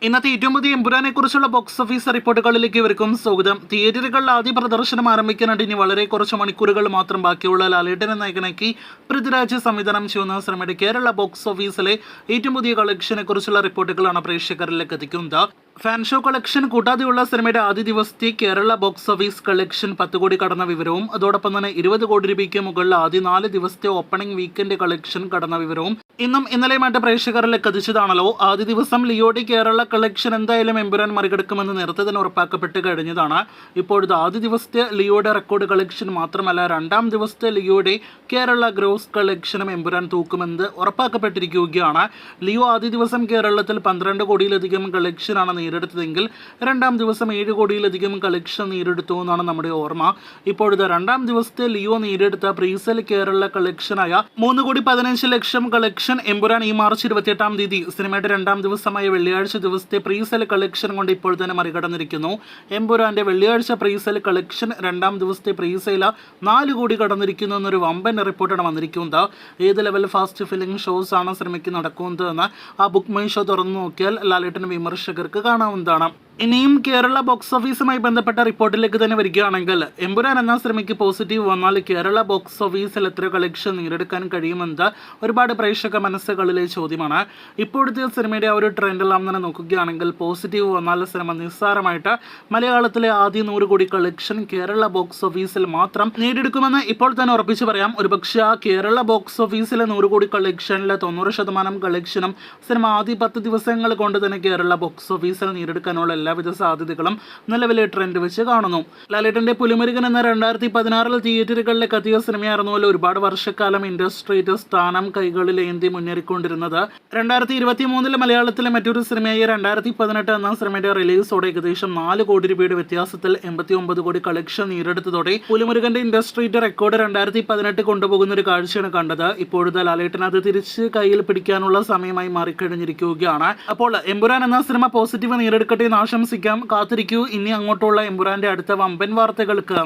ഇന്നത്തെ ഏറ്റവും പുതിയ എമ്പുരാനെ കുറിച്ചുള്ള ബോക്സ് ഓഫീസ് റിപ്പോർട്ടുകളിലേക്ക് ഇവർക്കും സ്വാഗതം. തിയേറ്ററുകളിൽ ആദ്യ പ്രദർശനം ആരംഭിക്കാനായിട്ട് ഇനി വളരെ കുറച്ച് മണിക്കൂറുകൾ മാത്രം ബാക്കിയുള്ള ലാലേട്ടനെ നായകനാക്കി പൃഥ്വിരാജ് സംവിധാനം ചെയ്യുന്ന സിനിമയുടെ കേരള ബോക്സ് ഓഫീസിലെ ഏറ്റവും പുതിയ കളക്ഷനെ കുറിച്ചുള്ള റിപ്പോർട്ടുകളാണ് പ്രേക്ഷകരിലേക്ക് എത്തിക്കുന്നത്. ഫാൻ ഷോ കളക്ഷൻ കൂട്ടാതെയുള്ള സിനിമയുടെ ആദ്യ ദിവസത്തെ കേരള ബോക്സ് ഓഫീസ് കളക്ഷൻ 10 കോടി കടന്ന വിവരവും അതോടൊപ്പം തന്നെ 20 കോടി രൂപയ്ക്ക് മുകളിൽ ആദ്യ 4 ദിവസത്തെ ഓപ്പണിംഗ് വീക്കെൻഡ് കളക്ഷൻ കടന്ന വിവരവും ഇന്നും ഇന്നലെയുമായിട്ട് പ്രേക്ഷകരിലേക്ക് എത്തിച്ചതാണല്ലോ. ആദ്യ ദിവസം ലിയോയുടെ കേരള കളക്ഷൻ എന്തായാലും എമ്പുരാൻ മറികടക്കുമെന്ന് നേരത്തെ തന്നെ ഉറപ്പാക്കപ്പെട്ട് കഴിഞ്ഞതാണ്. ഇപ്പോഴത്തെ ആദ്യ ദിവസത്തെ ലിയോയുടെ റെക്കോർഡ് കളക്ഷൻ മാത്രമല്ല, രണ്ടാം ദിവസത്തെ ലിയോയുടെ കേരള ഗ്രോസ് കളക്ഷനും എമ്പുരാൻ തൂക്കുമെന്ന് ഉറപ്പാക്കപ്പെട്ടിരിക്കുകയാണ്. ലിയോ ആദ്യ ദിവസം കേരളത്തിൽ 12 കോടിയിലധികം കളക്ഷനാണ് നേരിടുത്തതെങ്കിൽ രണ്ടാം ദിവസം 7 കോടിയിലധികം കളക്ഷൻ നേരിടുത്തു എന്നാണ് നമ്മുടെ ഓർമ്മ. ഇപ്പോഴത്തെ രണ്ടാം ദിവസത്തെ ലിയോ നേരിടുത്ത പ്രീസെൽ കേരള കളക്ഷനായ 3,15,00,000 കളക്ഷൻ എമ്പുരാൻ ഈ മാർച്ച് 28-ാം തീയതി സിനിമയുടെ രണ്ടാം ദിവസമായ വെള്ളിയാഴ്ച ദിവസത്തെ പ്രീസെൽ കളക്ഷൻ കൊണ്ട് ഇപ്പോൾ തന്നെ മറികടന്നിരിക്കുന്നു. എമ്പുരാന്റെ വെള്ളിയാഴ്ച പ്രീസെൽ കളക്ഷൻ രണ്ടാം ദിവസത്തെ പ്രീസെയിൽ 4 കോടി കടന്നിരിക്കുന്നു എന്നൊരു വമ്പൻ റിപ്പോർട്ടാണ് വന്നിരിക്കുന്നത്. ഏത് ലെവൽ ഫാസ്റ്റ് ഫിലിം ഷോസ് ആണ് സിനിമയ്ക്ക് നടക്കുന്നത് എന്ന് ആ ബുക്ക് മൈ ഷോ തുറന്നു നോക്കിയാൽ ലാലേട്ടൻ വിമർശകർക്ക് കാണാവുന്നതാണ്. ഇനിയും കേരള ബോക്സ് ഓഫീസുമായി ബന്ധപ്പെട്ട റിപ്പോർട്ടിലേക്ക് തന്നെ വരികയാണെങ്കിൽ, എമ്പുരാൻ എന്ന സിനിമയ്ക്ക് പോസിറ്റീവ് വന്നാൽ കേരള ബോക്സ് ഓഫീസിൽ എത്ര കളക്ഷൻ നേടിയെടുക്കാൻ കഴിയുമെന്നത് ഒരുപാട് പ്രേക്ഷക മനസ്സുകളിലെ ചോദ്യമാണ്. ഇപ്പോഴത്തെ സിനിമയുടെ ആ ഒരു ട്രെൻഡെല്ലാം തന്നെ നോക്കുകയാണെങ്കിൽ പോസിറ്റീവ് വന്നാൽ സിനിമ നിസ്സാരമായിട്ട് മലയാളത്തിലെ ആദ്യ 100 കോടി കളക്ഷൻ കേരള ബോക്സ് ഓഫീസിൽ മാത്രം നേടിയെടുക്കുമെന്ന് ഇപ്പോൾ തന്നെ ഉറപ്പിച്ച് പറയാം. ഒരുപക്ഷെ ആ കേരള ബോക്സ് ഓഫീസിലെ 100 കോടി കളക്ഷനിലെ 90% കളക്ഷനും സിനിമ ആദ്യ 10 ദിവസങ്ങൾ കൊണ്ട് തന്നെ കേരള ബോക്സ് ഓഫീസിൽ നേടിയെടുക്കാനുള്ള എല്ലാവിധ സാധ്യതകളും നിലവിലെ ട്രെൻഡ് വെച്ച് കാണുന്നു. ലാലേട്ടന്റെ പുലിമുരുകൻ എന്ന 2016 തിയേറ്ററുകളിലേക്ക് എത്തിയ സിനിമയായിരുന്നല്ലോ ഒരുപാട് വർഷക്കാലം ഇൻഡസ്ട്രിയുടെ സ്ഥാനം കൈകളിൽ ഏന്തി മുന്നേറിക്കൊണ്ടിരുന്നത്. 2023 മലയാളത്തിലെ മറ്റൊരു സിനിമയായ 2018 എന്ന സിനിമയുടെ റിലീസോടെ ഏകദേശം 4 കോടി രൂപയുടെ വ്യത്യാസത്തിൽ 89 കോടി കളക്ഷൻ നേടിയെടുത്തതോടെ പുലിമുരുകന്റെ ഇൻഡസ്ട്രിയുടെ റെക്കോർഡ് 2018 കൊണ്ടുപോകുന്ന ഒരു കാഴ്ചയാണ് കണ്ടത്. ഇപ്പോഴത്തെ ലാലേട്ടൻ അത് തിരിച്ച് കയ്യിൽ പിടിക്കാനുള്ള സമയമായി മാറിക്കഴിഞ്ഞിരിക്കുകയാണ്. അപ്പോൾ എമ്പുരാൻ എന്ന സിനിമ പോസിറ്റീവ് നേടിയെടുക്കട്ടെ എന്ന് ആശംസിക്കാം. കാത്തിരിക്കൂ ഇനി അങ്ങോട്ടുള്ള എമ്പുരാന്റെ അടുത്ത വമ്പൻ വാർത്തകൾക്ക്.